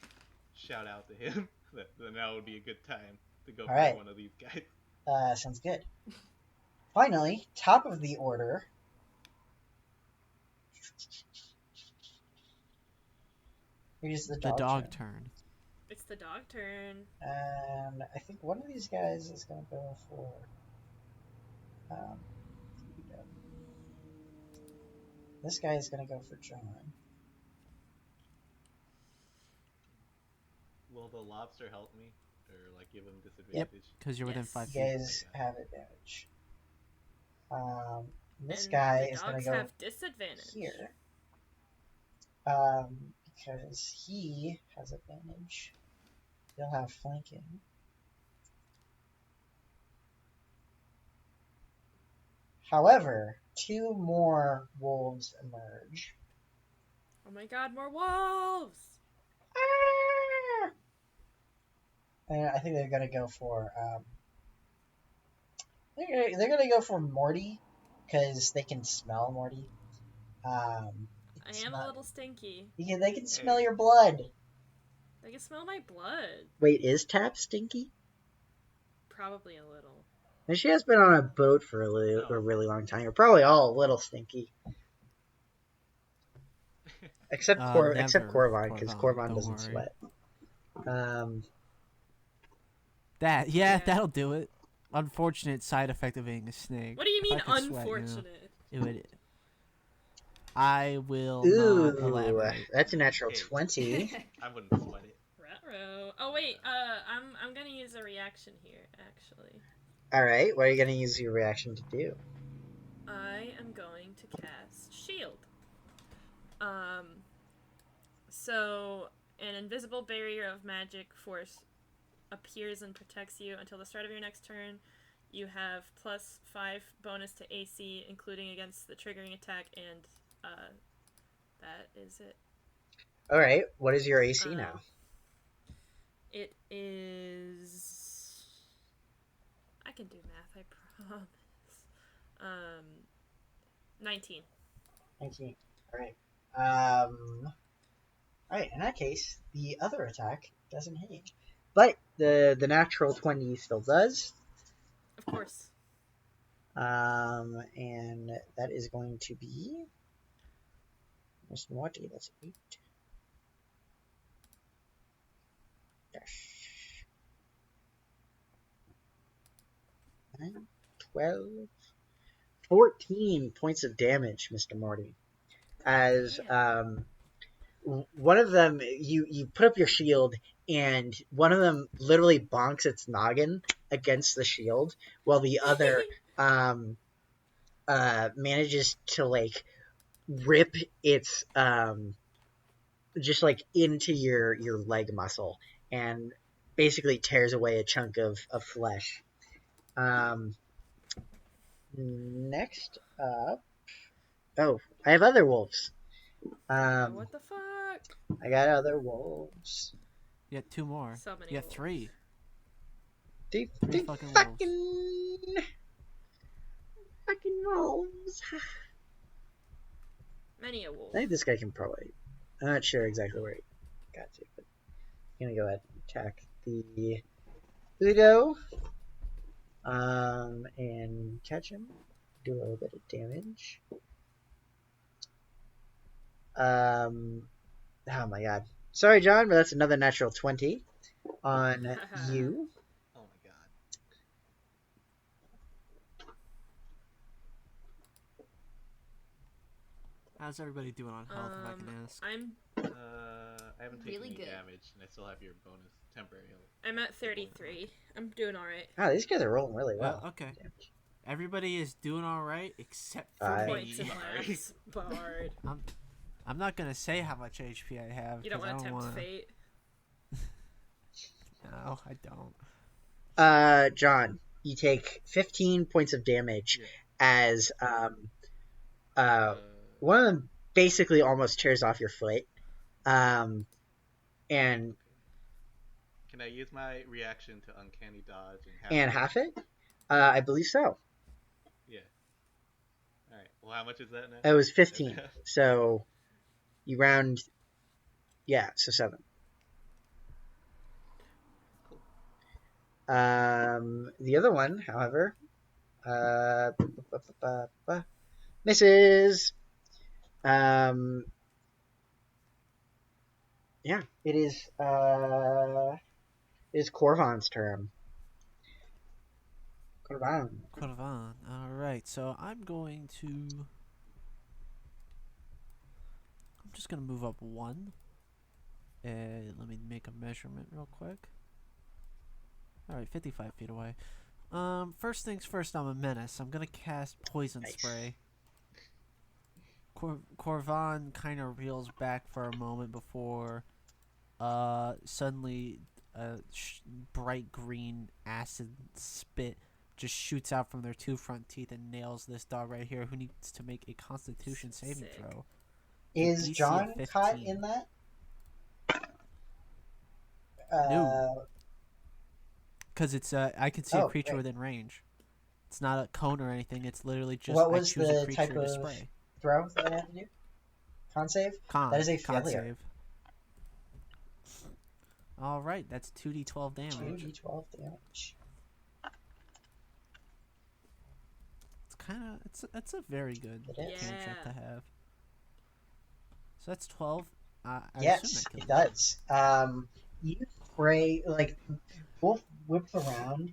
shout out to him that now would be a good time to go for one of these guys. Sounds good. Finally, top of the order. Here's the dog turn. It's the dog turn. And I think one of these guys is going to go for... this guy is going to go for John. Will the lobster help me? Or like give him disadvantage? Yep, because you're within 5 feet. You guys have advantage. This guy is going to go have disadvantage here. Because he has advantage. He'll have flanking. However, 2 more wolves emerge. Oh my god, more wolves! And I think they're gonna go for they're gonna go for Morty because they can smell Morty. I am a little stinky. Yeah, they can smell your blood. They can smell my blood. Wait, is Tap stinky? Probably a little. And she has been on a boat for a really long time. You're probably all a little stinky. Except Korvan, because Korvan doesn't sweat. That'll do it. Unfortunate side effect of being a snake. What do you mean If I could unfortunate? Sweat, it would. I will not elaborate. That's a natural 20. I wouldn't sweat it. Ruh-roh. Oh wait, I'm gonna use a reaction here, actually. Alright, what are you gonna use your reaction to do? I am going to cast Shield. So an invisible barrier of magic force appears and protects you until the start of your next turn. You have +5 bonus to AC, including against the triggering attack, and that is it. Alright, what is your AC now? It is... I can do math, I promise. 19. 19. Alright. Alright, in that case, the other attack doesn't hit you. but the natural 20 still does. Of course. And that is going to be Mr. Morty. That's 8. Dash. 9, 12, 14 points of damage, Mr. Morty. As one of them, you put up your shield, and one of them literally bonks its noggin against the shield, while the other manages to like rip its just like into your leg muscle and basically tears away a chunk of flesh. Next up, oh, I have other wolves. What the fuck? I got other wolves. You got 2 more. So many You got wolves. 3. They fucking fucking wolves. Many a wolf. I think this guy can probably. I'm not sure exactly where he got to, but I'm gonna go ahead and attack the Udo. And catch him. Do a little bit of damage. Oh my god. Sorry, John, but that's another natural 20 on you. Oh my god. How's everybody doing on health, if I can ask? I haven't taken Really any good. damage, and I still have your bonus temporarily. I'm at 33. I'm doing alright. Oh, these guys are rolling really well. Okay. Damage. Everybody is doing all right except for Five. Points me. and laughs. Bard. I'm not gonna say how much HP I have. You don't 'cause want to tempt wanna... fate. No, I don't. John, you take 15 points of damage Yeah. as one of them basically almost tears off your foot. And Can I use my reaction to uncanny dodge and half it? I believe so. Yeah. All right. Well, how much is that now? It was 15. So you round. Yeah, so 7. Cool. The other one, however, misses. Yeah, it is Corvan's turn. Corvan. Corvan. All right, so I'm just gonna move up 1. Let me make a measurement real quick. All right, 55 feet away. First things first, I'm a menace. I'm gonna cast poison Nice. spray. Corvan kind of reels back for a moment before suddenly bright green acid spit just shoots out from their 2 front teeth and nails this dog right here, who needs to make a Constitution saving Sick. throw. Is DC of John caught 15. in that? No. Because it's I can see a Oh, creature great. within range. It's not a cone or anything. It's literally just What I was choose the a creature type to of spray. Throw that I have to do? Con save? Con. That is a con failure. save. All right, that's 2d12 damage. 2d12 damage. It's kind of it's a very good It is. cantrip Yeah. to have. So that's 12. I Yes, assume that it kills does. You spray, like, Wolf whips around,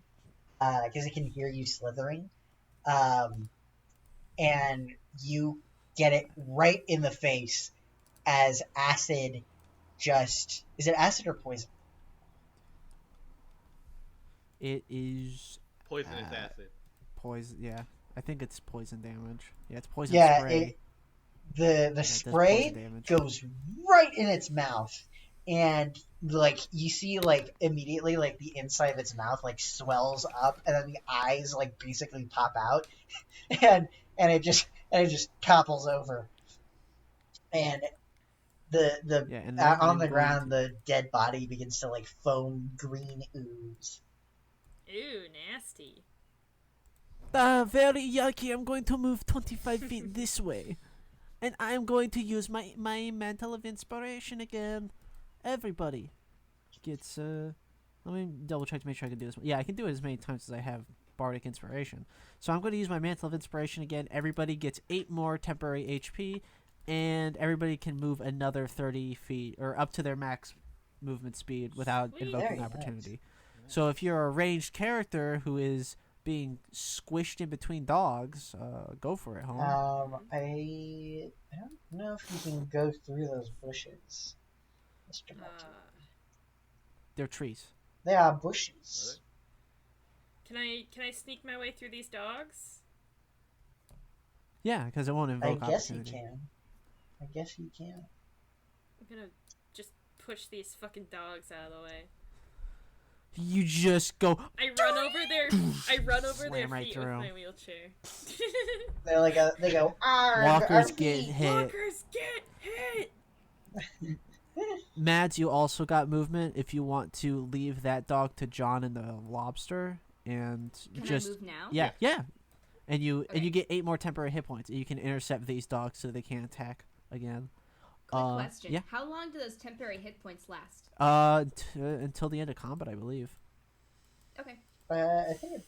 because it can hear you slithering, and you get it right in the face as acid just... Is it acid or poison? It is Poison is Uh, acid. poison. Yeah, I think it's poison damage. Yeah, it's poison Yeah, spray. the It does spray poison damage. goes right in its mouth, and like you see like immediately like the inside of its mouth like swells up, and then the eyes like basically pop out, and it just topples over, and the Yeah, and then on I'm the going ground to- the dead body begins to like foam green ooze. Ew, nasty. Very yucky. I'm going to move 25 feet this way. And I'm going to use my mantle of inspiration again. Everybody gets Let me double check to make sure I can do this. Yeah, I can do it as many times as I have Bardic Inspiration. So I'm going to use my Mantle of Inspiration again. Everybody gets 8 more temporary HP, and everybody can move another 30 feet, or up to their max movement speed without Sweet. invoking Very opportunity. So if you're a ranged character who is being squished in between dogs, go for it, home. I don't know if you can go through those bushes, Mr. Martin. They're trees. They are bushes. Can I sneak my way through these dogs? Yeah, because it won't I invoke guess you opportunity. can. I guess you can. I'm gonna just push these fucking dogs out of the way. You just go. I run over their Slam right feet through with 'em. my wheelchair. They go. "Arg, Walkers our get feet." hit. Walkers get hit. Mads, you also got movement if you want to leave that dog to John and the lobster, and Can just I move now? yeah, and you Okay. get 8 more temporary hit points, and you can intercept these dogs so they can't attack again. Quick question. Yeah. How long do those temporary hit points last? Until the end of combat, I believe. Okay. I think.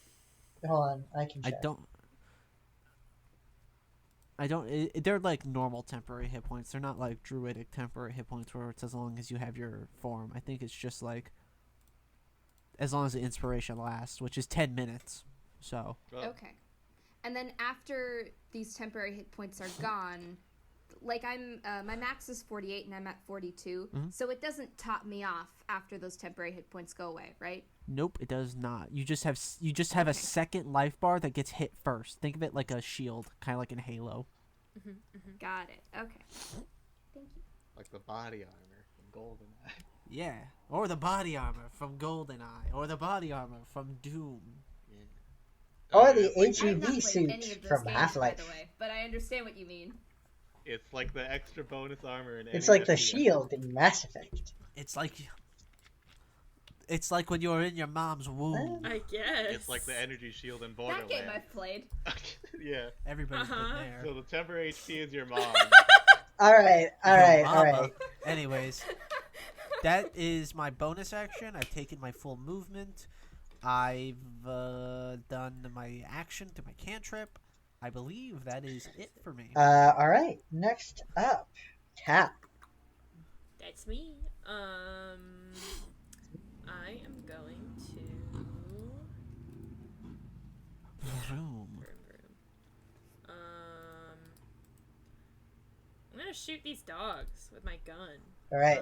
Hold on, I can I check. don't. They're like normal temporary hit points. They're not like druidic temporary hit points where it's as long as you have your form. I think it's just like as long as the inspiration lasts, which is 10 minutes. So Oh, Okay. And then after these temporary hit points are gone, like I'm, my max is 48 and I'm at 42, so it doesn't top me off after those temporary hit points go away, right? nope, it does not. You just have a Okay. second life bar that gets hit first. Think of it like a shield, kind of like in Halo. Got it. Okay. Thank you. like the body armor from GoldenEye. Yeah, or the body armor from GoldenEye, or the body armor from Doom. Yeah. Or the it's like I have not HEV played any suit of those from games, Half-Life. by the way, but I understand what you mean. It's like the extra bonus armor in It's any like the FPS. shield in Mass Effect. It's like when you're in your mom's womb. I guess. It's like the energy shield in That Borderlands. game I've played. Yeah. Everybody's been there. So the temporary HP is your mom. Alright. Your mama. Anyways, that is my bonus action. I've taken my full movement. I've done my action to my cantrip. I believe that is it for me. Alright. Next up, Tap. That's me. I am going to. Vroom. I'm gonna shoot these dogs with my gun. Alright.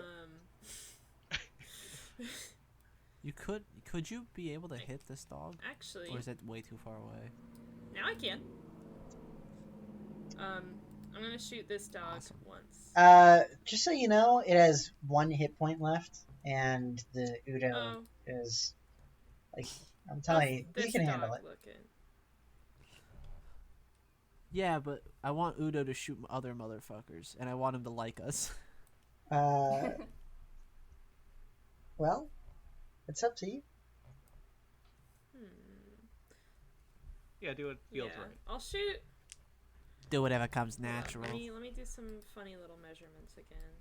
Could you be able to hit this dog? Actually, Or is it way too far away? now I can. I'm gonna shoot this dog Awesome. once. Just so you know, it has 1 hit point left, and the Udo Oh. is like, I'm telling you, How's you this can handle dog it. looking? Yeah, but I want Udo to shoot other motherfuckers, and I want him to like us. Well, it's up to you. Yeah, do what feels Yeah, right. I'll shoot. Do whatever comes Hold on, natural. Let me do some funny little measurements again.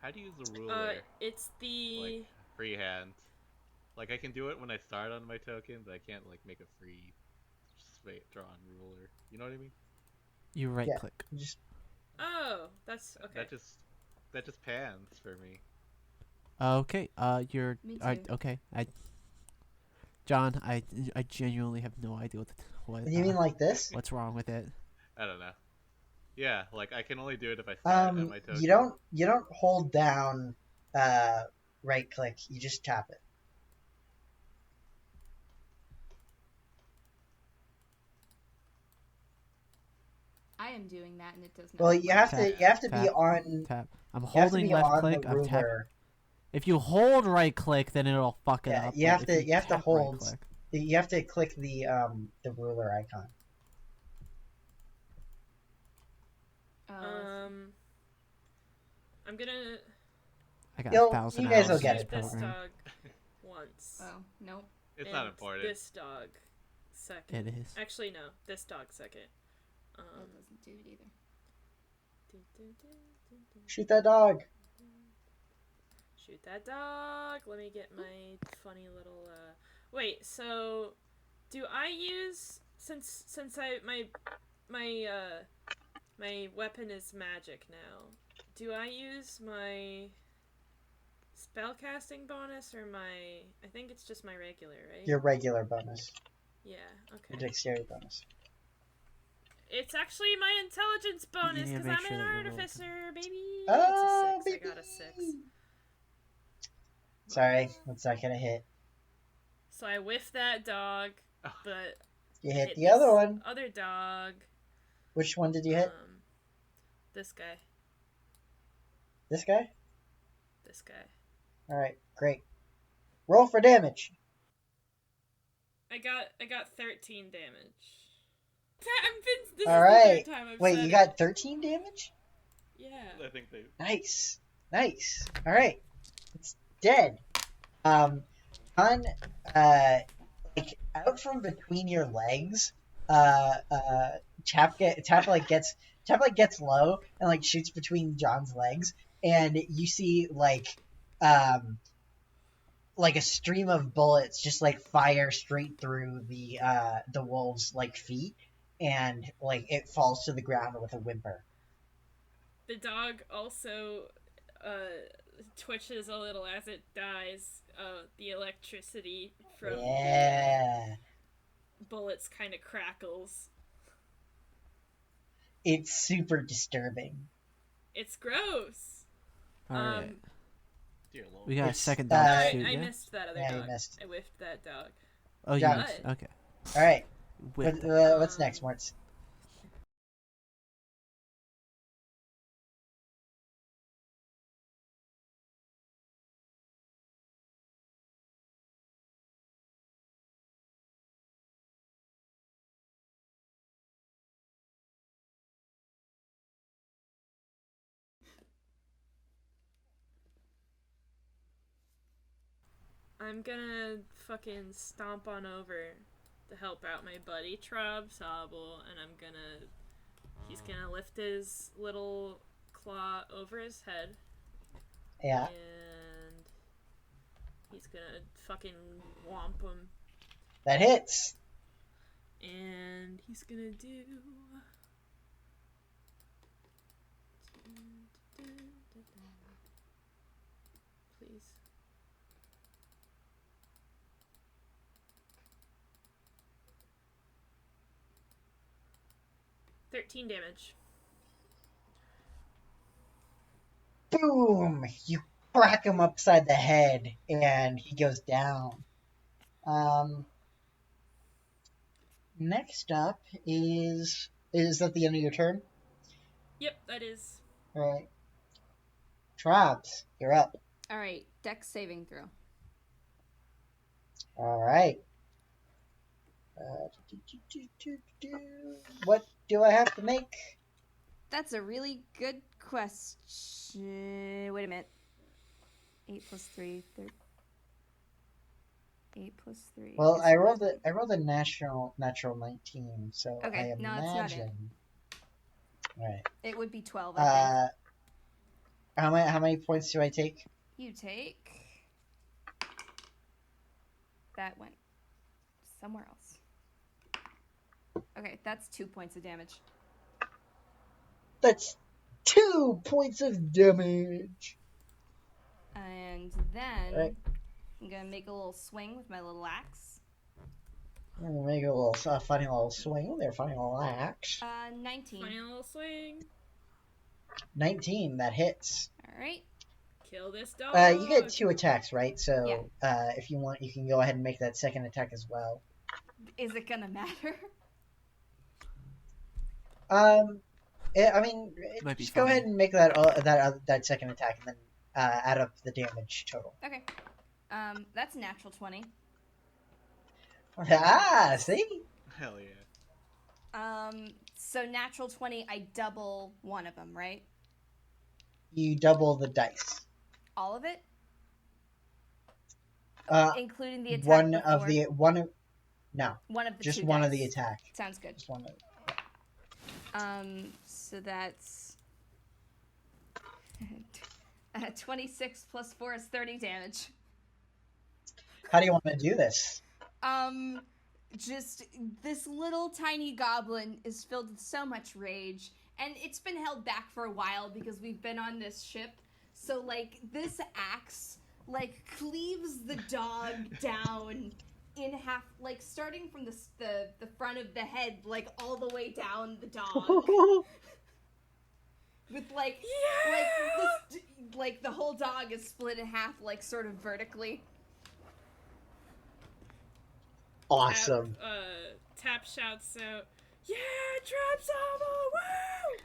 How do you use the ruler? It's the Like freehand. Like I can do it when I start on my token, but I can't like make a free drawn ruler. You know what I mean? You right Yeah. click. Just oh, that's okay. That just pans for me. Okay. You're. Me too. Okay. John, I genuinely have no idea what. you mean like this? What's wrong with it? I don't know. Yeah, like I can only do it if I start on my token. You don't hold down right click. You just tap it. I am doing that, and it does not. Well, work. you have to be Tap. on. Tap. I'm You have to holding be left on click. the I'm tapping. ruler. If you hold right click, then it'll fuck it Yeah, up. you but have if to- you have to tap hold- Right-click, You have to click the ruler icon. I'm gonna I got You'll- 1,000 you guys hours will in get this it. shoot this program. dog once. Oh, nope. It's and not important. This dog second. It is. Actually, no. This dog second. That doesn't do it either. Shoot that dog. Shoot that dog. Let me get my funny little. Wait. So, do I use since my weapon is magic now? Do I use my spellcasting bonus or my? I think it's just my regular, right? Your regular bonus. Yeah. Your Okay. dexterity bonus. It's actually my intelligence bonus need to because make I'm sure an that you're artificer, baby. Oh, It's a 6. baby. I got a 6. Sorry, that's not gonna hit. So I whiffed that dog, but You hit the this other one. Other dog. Which one did you hit? This guy. This guy? This guy. Alright, great. Roll for damage. I got 13 damage. This Alright. is the third time I've Wait, said you it. got 13 damage? Yeah. I think they. Nice. Nice. Alright. It's dead. On like out from between your legs, Chap gets low and like shoots between John's legs, and you see like a stream of bullets just like fire straight through the wolf's like feet, and like it falls to the ground with a whimper. The dog also twitches a little as it dies. The electricity from Yeah. the bullets kind of crackles. It's super disturbing. It's gross. Alright. Dear Lord. We got a It's, second dog to shoot, I yeah? missed that other Yeah, you dog. missed. I whiffed that dog. Oh, you John. missed. Okay. Alright, With what's next, Morts? I'm gonna fucking stomp on over to help out my buddy Trobsabel, and he's gonna lift his little claw over his head, Yeah. and he's gonna fucking whomp him, That hits. and he's gonna do. Please. $13 damage. Boom! You crack him upside the head, and he goes down. Next up is that the end of your turn? Yep, that is. Alright. Trobs, you're up. Alright, dex saving throw. Alright. What do I have to make? That's a really good question. Wait a minute. 8 plus 3, 8 plus 3. Well, is I rolled 11. a natural 19, so Okay, I no, that's not it. imagine. Alright. It would be 12, I think. How many points do I take? You take. That went somewhere else. Okay, that's 2 points of damage. That's 2 points of damage. And then Right. I'm gonna make a little swing with my little axe. I'm gonna make a little funny little swing there, funny little axe. 19. Funny little swing. 19, that hits. Alright. Kill this dog. You get 2 attacks, right? So, Yeah. if you want, you can go ahead and make that second attack as well. Is it gonna matter? I mean, Might be just go funny. ahead and make that that second attack, and then add up the damage total. Okay. That's a natural 20. Ah, see? Hell yeah. So natural 20, I double one of them, right? You double the dice. All of it? Including the attack One before? of the one of no, One of the just two one of dice. the attack. Sounds good. Just one of. So that's 26 plus 4 is 30 damage. How do you want to do this? Just this little tiny goblin is filled with so much rage, and it's been held back for a while because we've been on this ship. So, like, this axe, like, cleaves the dog down in half, like, starting from the front of the head, like, all the way down the dog. With, like, the whole dog is split in half, like, sort of vertically. Awesome. Tap shouts out, "Yeah, Trap Sabo, woo!"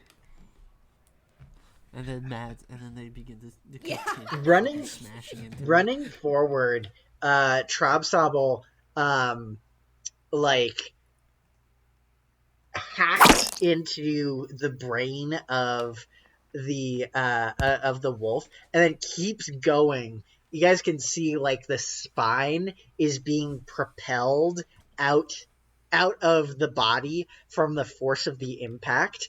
And then they begin to Yeah. Running- smashing into Running forward, Trobsabel, like, hacks into the brain of the wolf, and then keeps going. You guys can see, like, the spine is being propelled out of the body from the force of the impact.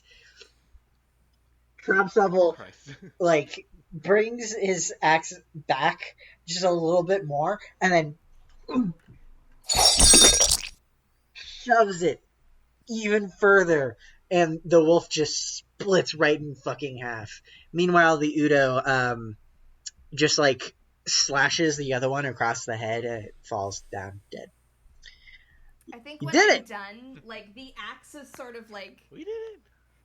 Trobsabel, Christ. like, brings his axe back just a little bit more, and then shoves it even further, and the wolf just splits right in fucking half. Meanwhile, the Udo, just, like, slashes the other one across the head, and it falls down dead. I think You when did I'm it! done, like, the axe is sort of, like, We did it.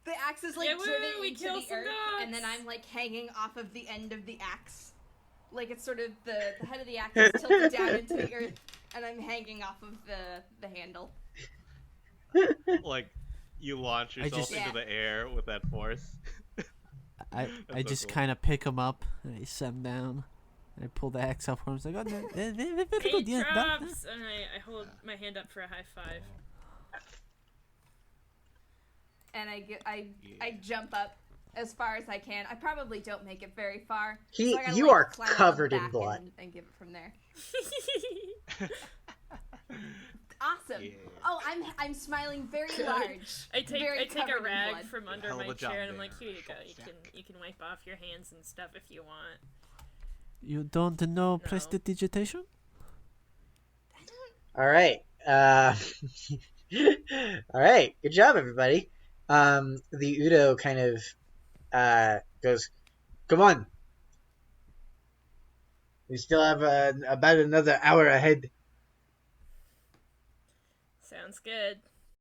the axe is, like, Yeah, woo, driven we into killed the some earth, dogs! and then I'm, like, hanging off of the end of the axe. Like, it's sort of, the head of the axe is tilted down into the earth, and I'm hanging off of the handle. Like, you launch yourself just- into Yeah. the air with that force. I That's so just cool. kind of pick him up and I set him down. I pull the axe up for him. It's like, oh, very Hey, good. Yeah, that- Drops! And I hold my hand up for a high five. And I jump up as far as I can. I probably don't make it very far. You so I gotta, are climb up on the covered in back blood. and give it from there. Awesome. Yeah. Oh, I'm smiling very large. I take very a covered in rag blood. from under Hell of my a job chair and I'm there, like, here you go. Jack. You can wipe off your hands and stuff if you want. You don't know prestidigitation? All right. All right. Good job, everybody. The Udo kind of goes, "Come on. We still have about another hour ahead." Sounds good.